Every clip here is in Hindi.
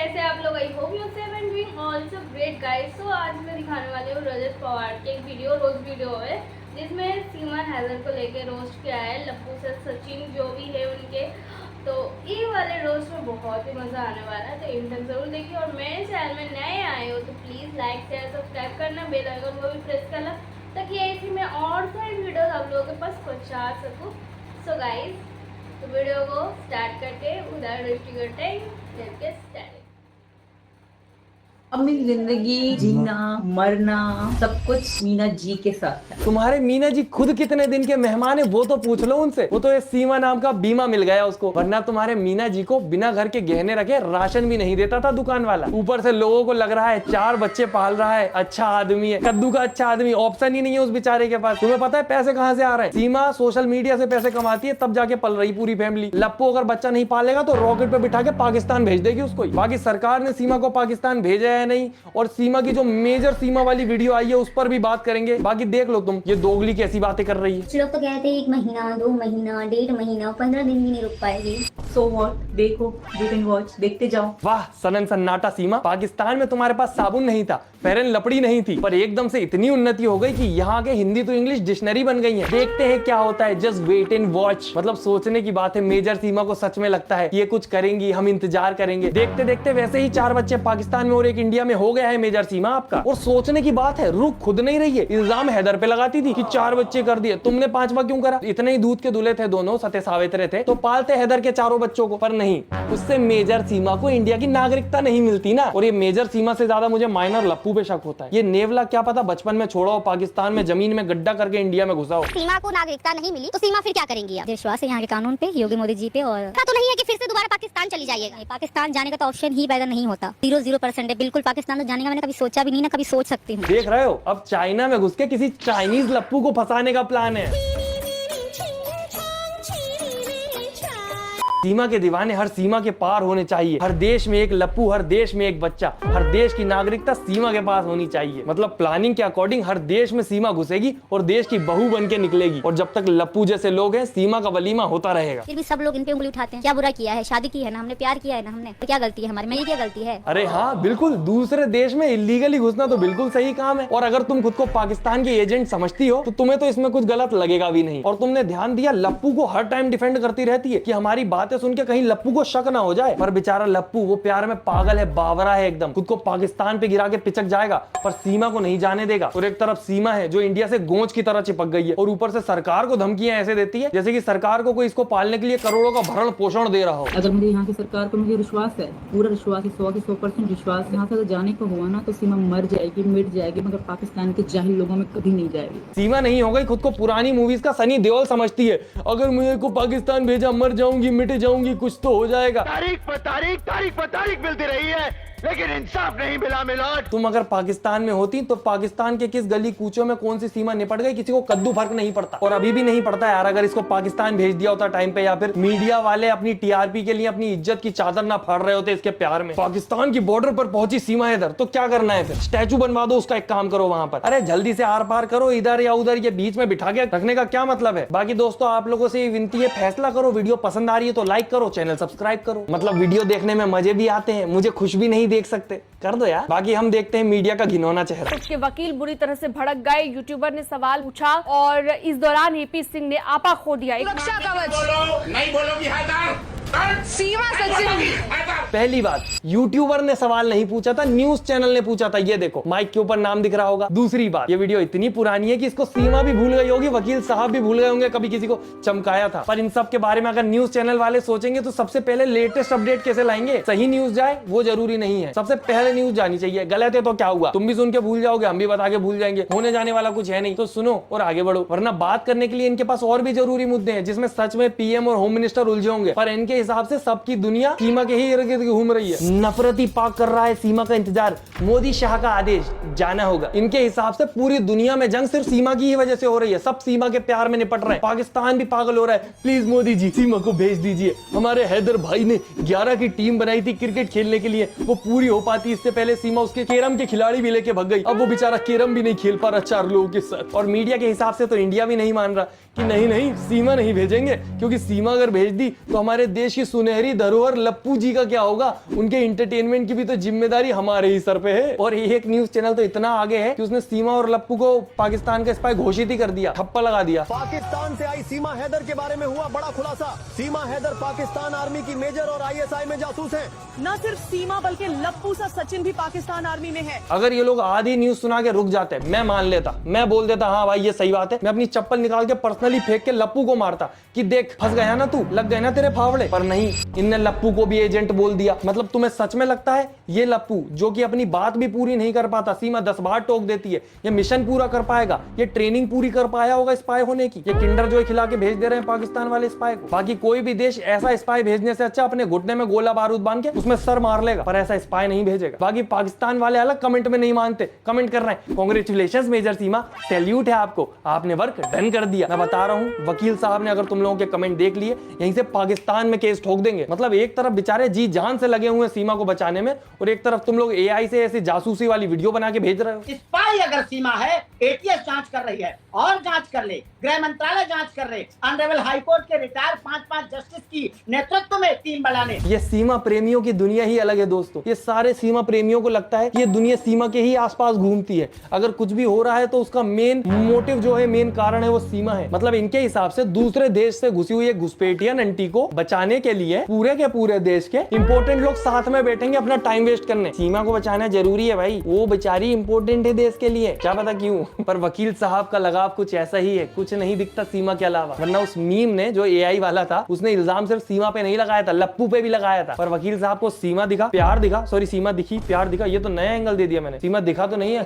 कैसे आप लोग? I hope you safe and doing also great guys. So आज मैं दिखाने वाली हूँ रजत पवार की एक रोज वीडियो है जिसमें सीमा हैदर को लेके रोस्ट किया है, लप्पू से सचिन जो भी है उनके। तो ये वाले रोस्ट में बहुत ही मज़ा आने वाला है, तो इन तक जरूर देखिए। और मेरे चैनल में नए आए हो तो प्लीज़ लाइक शेयर सब्सक्राइब करना, बेल आइकन वो भी प्रेस करना ताकि ऐसी मैं और सारी वीडियोस आप लोगों के पास पहुँचा सकूँ। सो गाइस, तो वीडियो को स्टार्ट करके उधर दृष्टि करते लेट्स स्टार्ट। अपनी जिंदगी जीना मरना सब कुछ मीना जी के साथ है। तुम्हारे मीना जी खुद कितने दिन के मेहमान है वो तो पूछ लो उनसे। वो तो ये सीमा नाम का बीमा मिल गया उसको, वरना तुम्हारे मीना जी को बिना घर के गहने रखे राशन भी नहीं देता था दुकान वाला। ऊपर से लोगों को लग रहा है 4 बच्चे पाल रहा है, अच्छा आदमी है, कद्दू का अच्छा आदमी। ऑप्शन ही नहीं है उस बेचारे के पास। तुम्हें पता है पैसे कहाँ से आ रहे हैं? सीमा सोशल मीडिया से पैसे कमाती है, तब जाके पल रही पूरी फैमिली। लप्पू अगर बच्चा नहीं पालेगा तो रॉकेट पे बिठा के पाकिस्तान भेज देगी उसको। बाकी सरकार ने सीमा को पाकिस्तान भेजा है नहीं। और सीमा की जो मेजर सीमा वाली वीडियो आई है उस पर भी बात करेंगे। बाकी देख लो तुम, ये दोगली कैसी बातें कर रही है। कुछ लोग तो कहते हैं 1 महीना 2 महीना 1.5 महीना 15 दिन भी नहीं रुक पाएगी। सो व्हाट, देखो वेट एंड वॉच, देखते जाओ। वाह सनन सन्नाटा सीमा। पाकिस्तान में तुम्हारे पास साबुन नहीं था, फेरन लपड़ी नहीं थी, पर एकदम से इतनी उन्नति हो गई कि यहाँ के हिंदी तो इंग्लिश डिक्शनरी बन गई है। देखते हैं क्या होता है, जस्ट वेट एंड वॉच। मतलब सोचने की बात है, मेजर सीमा को सच में लगता है ये कुछ करेंगी, हम इंतजार करेंगे। देखते देखते वैसे ही 4 बच्चे पाकिस्तान में और 1 इंडिया में हो गया है मेजर सीमा आपका। और सोचने की बात है, रुक खुद नहीं रही है। इल्जाम हैदर पे लगाती थी कि 4 बच्चे कर दिए, तुमने 5वां क्यों करा? इतने ही दूध के दूल्हे थे दोनों, सते सावित्रे थे, तो पालते हैदर के 4 बच्चों को। पर नहीं, उससे मेजर सीमा को इंडिया की नागरिकता नहीं मिलती ना। और ये मेजर सीमा से ज्यादा मुझे माइनर लप्पू पे शक होता है। ये नेवला क्या पता बचपन में छोड़ा हो पाकिस्तान में, जमीन में गड्ढा करके इंडिया में घुसा हो। सीमा को नागरिकता नहीं मिली तो सीमा फिर क्या करेंगी? आप विश्वास है यहाँ के कानून पे, योगी मोदी जी पे? और तो नहीं है कि फिर से दोबारा पाकिस्तान चली जाइएगा? पाकिस्तान जाने का तो ऑप्शन ही पैदा नहीं होता। 0% है बिल्कुल। पाकिस्तान तो जाने का मैंने कभी सोचा भी नहीं, ना कभी सोच सकती हूँ। देख रहे हो, अब चाइना में घुस के किसी चाइनीज लप्पू को फंसाने का प्लान है। सीमा के दीवाने हर सीमा के पार होने चाहिए। हर देश में एक लप्पू, हर देश में एक बच्चा, हर देश की नागरिकता सीमा के पास होनी चाहिए। मतलब प्लानिंग के अकॉर्डिंग हर देश में सीमा घुसेगी और देश की बहू बन के निकलेगी। और जब तक लप्पू जैसे लोग हैं, सीमा का वलीमा होता रहेगा। फिर भी सब लोग इन पे उंगली उठाते हैं। क्या बुरा किया है? शादी की है ना हमने, प्यार किया है ना हमने, तो क्या गलती है हमारी? मेरी क्या गलती है? अरे हाँ बिल्कुल, दूसरे देश में इलीगली घुसना तो बिल्कुल सही काम है। और अगर तुम खुद को पाकिस्तान के एजेंट समझती हो तो तुम्हें तो इसमें कुछ गलत लगेगा भी नहीं। और तुमने ध्यान दिया, लप्पू को हर टाइम डिफेंड करती रहती है कि हमारी बातें सुन के कहीं लप्पू को शक ना हो जाए। पर बेचारा लप्पू वो प्यार में पागल है, बावरा है एकदम। खुद को पाकिस्तान पे गिरा के पिचक जाएगा, पर सीमा को नहीं जाने देगा। और एक तरफ सीमा है जो इंडिया से गोंच की तरह चिपक गई है, और ऊपर से सरकार को धमकियां ऐसे देती है जैसे कि सरकार को कोई इसको पालने के लिए करोड़ों का भरण पोषण दे रहा हो। अगर मुझे यहाँ की सरकार पर मुझे विश्वास है, पूरा विश्वास है, 100% विश्वास है। यहाँ से अगर जाने को हुआ ना तो सीमा मर जाएगी, मिट जाएगी, मगर पाकिस्तान के जाहिल लोगों में कभी नहीं जाएगी। सीमा नहीं हो गई खुद को पुरानी मूवीज का सनी देओल समझती है। अगर मुझे को पाकिस्तान भेजा, मर जाऊंगी, मिट जाऊंगी, कुछ तो हो जाएगा। तारीख पर तारीख मिलती रही है, लेकिन इंसाफ नहीं मिला मिलोट। तुम अगर पाकिस्तान में होती तो पाकिस्तान के किस गली कूचों में कौन सी सीमा निपट गई किसी को कद्दू फर्क नहीं पड़ता। और अभी भी नहीं पड़ता यार। अगर इसको पाकिस्तान भेज दिया होता टाइम पे, या फिर मीडिया वाले अपनी टीआरपी के लिए अपनी इज्जत की चादर ना फाड़ रहे होते इसके प्यार में। पाकिस्तान की बॉर्डर पर पहुंची सीमा इधर, तो क्या करना है फिर? स्टैचू बनवा दो उसका, एक काम करो वहां पर। अरे जल्दी से आर पार करो, इधर या उधर, ये बीच में बिठा के रखने का क्या मतलब है? बाकी दोस्तों आप लोगों से विनती है, फैसला करो। वीडियो पसंद आ रही है तो लाइक करो, चैनल सब्सक्राइब करो। मतलब वीडियो देखने में मजे भी आते हैं, मुझे खुश भी नहीं देख सकते, कर दो यार। बाकी हम देखते हैं मीडिया का घिनौना चेहरा। उसके वकील बुरी तरह से भड़क गए। यूट्यूबर ने सवाल पूछा और इस दौरान एपी सिंह ने आपा खो दिया। सुरक्षा कवच नहीं बोलोगी हैदर। सीमा सचिन। पहली बात, यूट्यूबर ने सवाल नहीं पूछा था, न्यूज चैनल ने पूछा था। ये देखो माइक के ऊपर नाम दिख रहा होगा। दूसरी बात, ये वीडियो इतनी पुरानी है कि इसको सीमा भी भूल गई होगी, वकील साहब भी भूल गए होंगे कभी किसी को चमकाया था। पर इन सब के बारे में अगर न्यूज चैनल वाले सोचेंगे तो सबसे पहले लेटेस्ट अपडेट कैसे लाएंगे? सही न्यूज जाए वो जरूरी नहीं है, सबसे पहले न्यूज जानी चाहिए। गलत है तो क्या हुआ, तुम भी सुन के भूल जाओगे, हम भी बता के भूल जाएंगे। होने जाने वाला कुछ है नहीं, तो सुनो और आगे बढ़ो। वरना बात करने के लिए इनके पास और भी जरूरी मुद्दे हैं जिसमें सच में पीएम और होम मिनिस्टर उलझे होंगे। पर इनके हिसाब से सबकी दुनिया सीमा के ही इर्द गिर्द घूम रही है। नफरती पाक कर रहा है सीमा का इंतजार। मोदी शाह का आदेश जाना होगा। इनके हिसाब से पूरी दुनिया में जंग सिर्फ सीमा की ही वजह से हो रही है। सब सीमा के प्यार में निपट रहे हैं। पाकिस्तान भी पागल हो रहा है। प्लीज मोदी जी सीमा को भेज दीजिए। हमारे हैदर भाई ने 11 की टीम बनाई थी क्रिकेट खेलने के लिए, वो पूरी हो पाती इससे पहले सीमा उसके केरम के खिलाड़ी भी लेके भग गई। अब वो बेचारा केरम भी नहीं खेल पा रहा 4 लोगों के साथ। और मीडिया के हिसाब से तो इंडिया भी नहीं मान रहा कि नहीं सीमा नहीं भेजेंगे, क्योंकि सीमा अगर भेज दी तो हमारे देश की सुनहरी धरोहर लप्पू जी का क्या होगा, उनके एंटरटेनमेंट की भी तो जिम्मेदारी हमारे ही सर पे है। और एक न्यूज चैनल तो इतना आगे है कि उसने सीमा और लप्पू को पाकिस्तान का स्पाई घोषित ही कर दिया, ठप्पा लगा दिया। पाकिस्तान से आई सीमा हैदर के बारे में हुआ बड़ा खुलासा। सीमा हैदर पाकिस्तान आर्मी की मेजर और ISI में जासूस हैं। न सिर्फ सीमा बल्कि लप्पू सा सचिन भी पाकिस्तान आर्मी में है। अगर ये लोग आधी न्यूज सुना के रुक जाते, मैं मान लेता, मैं बोल देता हाँ भाई ये सही बात है, मैं अपनी चप्पल निकाल के पर्सनली फेंक के लप्पू को मारता कि देख फंस गया ना तू, लग गए ना तेरे फावड़े। पर नहीं, इनने लप्पू को भी एजेंट बोल दिया। मतलब तुम्हें सच में लगता है ये लप्पू, जो कि अपनी बात भी पूरी नहीं कर पाता, सीमा 10 बार टोक देती है, ये मिशन पूरा कर पाएगा, ये ट्रेनिंग पूरी कर पाया होगा स्पाई होने की? ये किंडर जॉय खिला के भेज दे रहे हैं पाकिस्तान वाले स्पाई को। बाकी कोई भी देश ऐसा स्पाई भेजने से अच्छा अपने घुटने में गोला बारूद बांध के उसमें सर मार लेगा, पर ऐसा स्पाई नहीं भेजेगा। बाकी पाकिस्तान वाले अलग कमेंट में नहीं मानते, कमेंट कर रहे हैं कांग्रेचुलेशंस मेजर सीमा, सैल्यूट है आपको, आपने वर्क डन कर दिया। मैं बता रहा हूँ वकील साहब ने अगर तुम लोगों के कमेंट देख लिए, यहीं से पाकिस्तान में केस ठोक देंगे। मतलब एक तरफ बेचारे जी जान से लगे हुए सीमा को बचाने में, और एक तरफ तुम लोग AI से ऐसी जासूसी वाली वीडियो बना के भेज रहे हो। स्पाई अगर सीमा है, ATS जांच कर रही है और जांच कर ले, गृह मंत्रालय जांच कर रहे, ऑनरेबल हाईकोर्ट के रिटायर्ड 5 जस्टिस की नेतृत्व में टीम बनाने। ये सीमा प्रेमियों की दुनिया ही अलग है दोस्तों। ये सारे सीमा प्रेमियों को लगता है कि ये दुनिया सीमा के ही आसपास घूमती है। अगर कुछ भी हो रहा है तो उसका मेन मोटिव जो है, मेन कारण है वो सीमा है। मतलब इनके हिसाब से दूसरे देश से घुसी हुई एक घुसपैठियन आंटी को बचाने के लिए पूरे के पूरे देश के इंपोर्टेंट लोग साथ में बैठेंगे अपना टाइम वेस्ट करने। सीमा को बचाना जरूरी है भाई, वो बेचारी इंपोर्टेंट है देश के लिए, क्या पता क्यों। पर वकील साहब का लगाव कुछ ऐसा ही है, कुछ नहीं दिखता सीमा के अलावा। वरना उस मीम ने जो AI वाला था, उसने इल्जाम सिर्फ सीमा पे नहीं लगाया था, लप्पू पे भी लगाया था। पर वकील साहब को सीमा दिखा, प्यार दिखा, सॉरी सीमा दिखी, प्यार दिखा, ये तो नया एंगल दे दिया मैंने, सीमा दिखा तो नहीं है।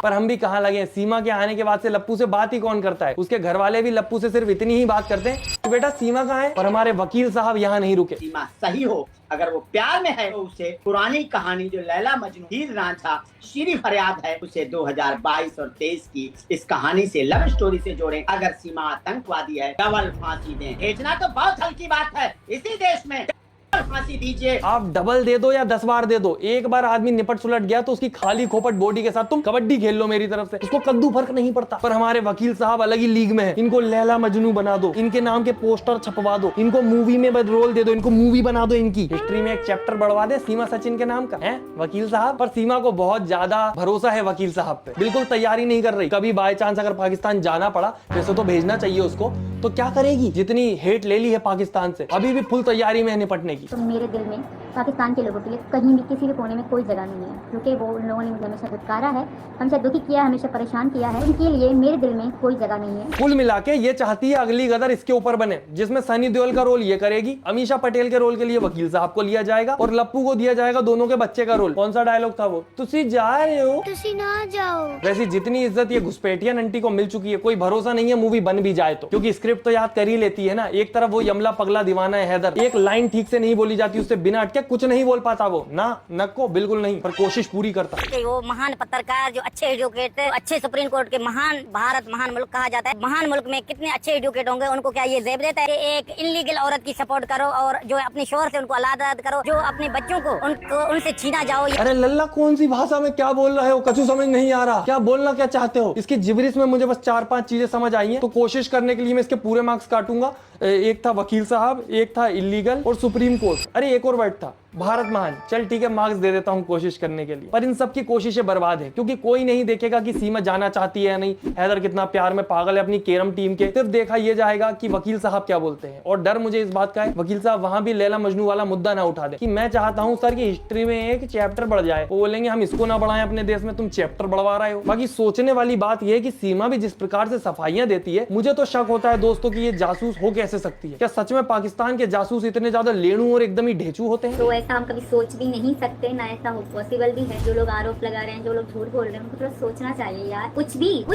पर हम भी कहाँ लगे, सीमा के आने के बाद से लप्पू से बात ही कौन करता है? उसके घर वाले भी लप्पू से सिर्फ इतनी ही बात करते हैं कि बेटा सीमा कहाँ है। पर हमारे वकील साहब यहाँ नहीं रुके। सीमा सही हो, अगर वो प्यार में है तो उसे पुरानी कहानी जो लैला मजनू हीर रांझा श्री फरियाद है, उसे 2022 और 23 की इस कहानी से, लव स्टोरी से जोड़े। अगर सीमा आतंकवादी है, डबल फांसी दें। भेजना तो बहुत हल्की बात है इसी देश में, फांसी दीजिए। आप डबल दे दो या 10 बार दे दो, एक बार आदमी निपट सुलट गया तो उसकी खाली खोपट बॉडी के साथ तुम कबड्डी खेल लो मेरी तरफ से, उसको कद्दू फर्क नहीं पड़ता। पर हमारे वकील साहब अलग ही लीग में है। इनको लैला मजनू बना दो, इनके नाम के पोस्टर छपवा दो, इनको मूवी में रोल दे दो, इनको मूवी बना दो, इनकी हिस्ट्री में एक चैप्टर बढ़वा दे सीमा सचिन के नाम का, है वकील साहब। पर सीमा को बहुत ज्यादा भरोसा है वकील साहब पे, बिल्कुल तैयारी नहीं कर रही। कभी बाय चांस अगर पाकिस्तान जाना पड़ा, वैसे तो भेजना चाहिए उसको, तो क्या करेगी? जितनी हेट ले ली है पाकिस्तान से, अभी भी फुल तैयारी में है निपटने की। तो मेरे दिल में पाकिस्तान के लोगों के लिए कहीं भी किसी भी कोने में कोई जगह नहीं है, क्योंकि वो उन लोगों ने मुझे हमेशा दुत्कारा है, हमेशा दुखी किया, हमेशा परेशान किया है। उनके लिए मेरे दिल में कोई जगह नहीं है। कुल मिला के ये चाहती है अगली गदर इसके ऊपर बने, जिसमें सनी देओल का रोल ये करेगी, अमीषा पटेल के रोल के लिए वकील साहब को लिया जाएगा, और लप्पू को दिया जाएगा दोनों के बच्चे का रोल। कौन सा डायलॉग था वो? तुसी जा रहे हो, तुसी ना जाओ। वैसे जितनी इज्जत ये घुसपैठियन आंटी को मिल चुकी है, कोई भरोसा नहीं है मूवी बन भी जाए तो, क्योंकि स्क्रिप्ट तो याद कर ही लेती है ना। एक तरफ वो यमला पगला दीवाना है हैदर, एक लाइन ठीक से नहीं बोली जाती उससे, बिना अटके कुछ नहीं बोल पाता वो, ना नको बिल्कुल नहीं, पर कोशिश पूरी करता है। वो महान पत्रकार, जो अच्छे एडवोकेट, अच्छे सुप्रीम कोर्ट के महान, भारत महान मुल्क कहा जाता है, महान मुल्क में कितने अच्छे एडवोकेट होंगे, उनको क्या ये जेब देता है कि एक इनलीगल औरत की सपोर्ट करो और जो अपने शोहर से उनको आजाद करो, जो अपने बच्चों को उनसे छीना जाओ। अरे लल्ला कौन सी भाषा में क्या बोल रहे हो? कछु समझ नहीं आ रहा, क्या बोलना क्या चाहते हो? इसकी जिबरिश में मुझे बस 4-5 चीजें समझ आई हैं, तो कोशिश करने के लिए मैं इसके पूरे मार्क्स काटूंगा। एक था वकील साहब, एक था इलीगल, और सुप्रीम कोर्ट, अरे एक और वर्ड था भारत महान। चल ठीक है, मार्क्स दे देता हूं कोशिश करने के लिए। पर इन सब की कोशिशें बर्बाद है, क्योंकि कोई नहीं देखेगा कि सीमा जाना चाहती है या नहीं, हैदर कितना प्यार में पागल है अपनी केरम टीम के। सिर्फ देखा यह जाएगा कि वकील साहब क्या बोलते हैं। और डर मुझे इस बात का है वकील साहब वहां भी लैला मजनू वाला मुद्दा ना उठा दे, कि मैं चाहता हूं सर की हिस्ट्री में एक चैप्टर बढ़ जाए। वो बोलेंगे हम इसको ना बढ़ाएं अपने देश में, तुम चैप्टर बढ़वा रहे हो। बाकी सोचने वाली बात यह है कि सीमा भी जिस प्रकार से सफाइयां देती है, मुझे तो शक होता है दोस्तों की ये जासूस हो कैसे सकती है। क्या सच में पाकिस्तान के जासूस इतने ज्यादा लेणू और एकदम ही ढेचू होते हैं? तो ऐसा हम कभी सोच नहीं सकते, ना ऐसा हो पॉसिबल भी है। जो लोग आरोप लगा रहे हैं, जो लोग झूठ बोल रहे हैं, उनको थोड़ा सोचना चाहिए यार। कुछ भी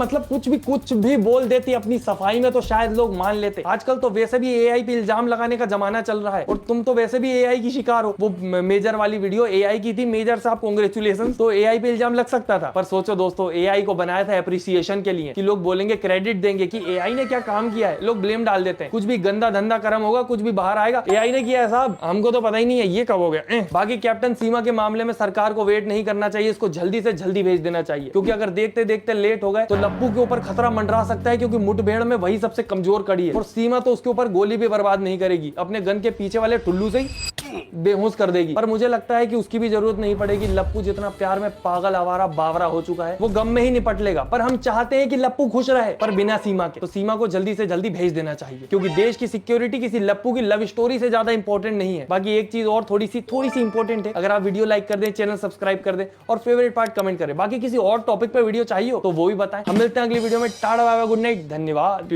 मतलब कुछ भी बोल देती अपनी सफाई में तो शायद लोग मान लेते। आजकल तो वैसे भी AI पे इल्जाम लगाने का जमाना चल रहा है, और तुम तो वैसे भी AI की शिकार हो। वो मेजर वाली वीडियो AI की थी, मेजर साहब कांग्रेचुलेशन, तो AI पे इल्जाम लग सकता था। पर सोचो दोस्तों, AI को बनाया था एप्रिसिएशन के लिए, कि लोग बोलेंगे, क्रेडिट देंगे कि AI ने क्या काम किया है। लोग ब्लेम डाल देते हैं, कुछ भी गंदा धंधा कर्म होगा, कुछ भी बाहर आएगा, किया? एआई ने किया है साहब, हमको तो पता ही नहीं है ये कब हो गया। बाकी कैप्टन सीमा के मामले में सरकार को वेट नहीं करना चाहिए, इसको जल्दी से जल्दी भेज देना चाहिए, क्योंकि अगर देखते देखते लेट हो गए तो लप्पू के ऊपर खतरा मंडरा सकता है, क्योंकि मुठभेड़ में वही सबसे कमजोर कड़ी है और सीमा तो उसके ऊपर गोली भी बर्बाद नहीं करेगी, अपने गन के पीछे वाले टुल्लू से ही बेहोश कर देगी। पर मुझे लगता है कि उसकी भी जरूरत नहीं पड़ेगी, लप्पू जितना प्यार में पागल आवारा बावरा हो चुका है वो गम में ही निपट लेगा। पर हम चाहते हैं कि लप्पू खुश रहे, पर बिना सीमा के। तो सीमा को जल्दी से जल्दी भेज देना चाहिए, क्योंकि देश की सिक्योरिटी किसी लप्पू की लव स्टोरी से ज्यादा इंपॉर्टेंट नहीं है। बाकी एक चीज और थोड़ी सी इंपॉर्टेंट है, अगर आप वीडियो लाइक कर दें, चैनल सब्सक्राइब कर दें और फेवरेट पार्ट कमेंट करें। बाकी किसी और टॉपिक पर वीडियो चाहिए हो तो वो भी बताएं। हम मिलते हैं अगली वीडियो में। Tata bye bye, good night, धन्यवाद।